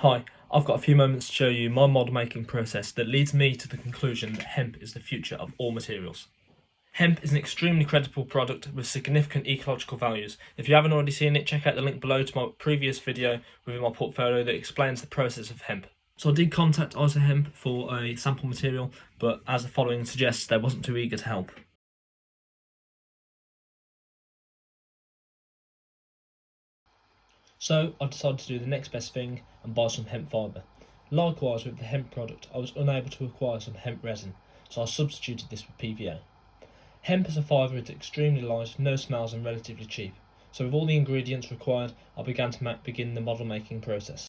Hi, I've got a few moments to show you my model making process that leads me to the conclusion that hemp is the future of all materials. Hemp is an extremely credible product with significant ecological values. If you haven't already seen it, check out the link below to my previous video within my portfolio that explains the process of hemp. So I did contact Iso Hemp for a sample material, but as the following suggests, they wasn't too eager to help. So I decided to do the next best thing and buy some hemp fibre. Likewise with the hemp product, I was unable to acquire some hemp resin, so I substituted this with PVA. Hemp as a fibre is extremely light, no smells and relatively cheap. So with all the ingredients required, I began to begin the model making process.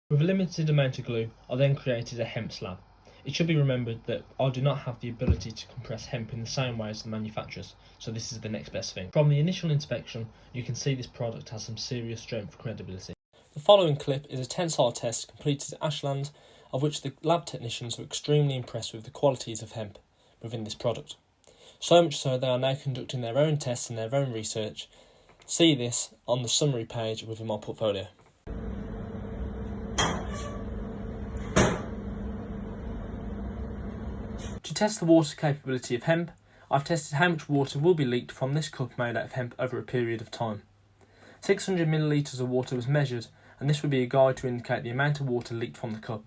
With a limited amount of glue, I then created a hemp slab. It should be remembered that I do not have the ability to compress hemp in the same way as the manufacturers, so this is the next best thing. From the initial inspection, you can see this product has some serious strength credibility. The following clip is a tensile test completed at Ashland, of which the lab technicians were extremely impressed with the qualities of hemp within this product. So much so they are now conducting their own tests and their own research. See this on the summary page within my portfolio. To test the water capability of hemp, I've tested how much water will be leaked from this cup made out of hemp over a period of time. 600 millilitres of water was measured, and this would be a guide to indicate the amount of water leaked from the cup.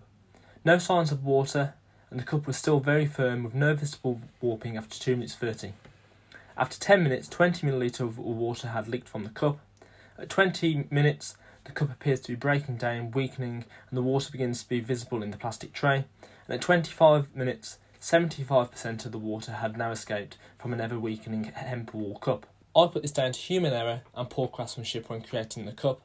No signs of water, and the cup was still very firm with no visible warping after 2 minutes 30. After 10 minutes, 20 millilitres of water had leaked from the cup. At 20 minutes, the cup appears to be breaking down, weakening, and the water begins to be visible in the plastic tray. And at 25 minutes, 75% of the water had now escaped from an ever-weakening hemp wool cup. I put this down to human error and poor craftsmanship when creating the cup,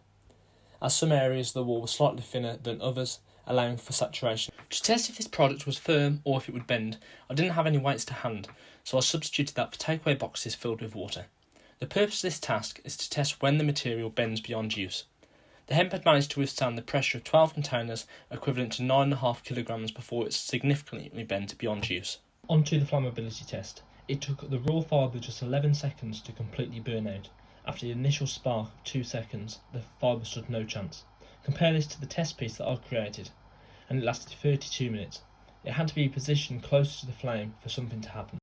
as some areas of the wool were slightly thinner than others, allowing for saturation. To test if this product was firm or if it would bend, I didn't have any weights to hand, so I substituted that for takeaway boxes filled with water. The purpose of this task is to test when the material bends beyond use. The hemp had managed to withstand the pressure of 12 containers, equivalent to 9.5 kilograms, before it significantly bent beyond use. On to the flammability test. It took the raw fibre just 11 seconds to completely burn out. After the initial spark of 2 seconds, the fibre stood no chance. Compare this to the test piece that I'd created, and it lasted 32 minutes. It had to be positioned closer to the flame for something to happen.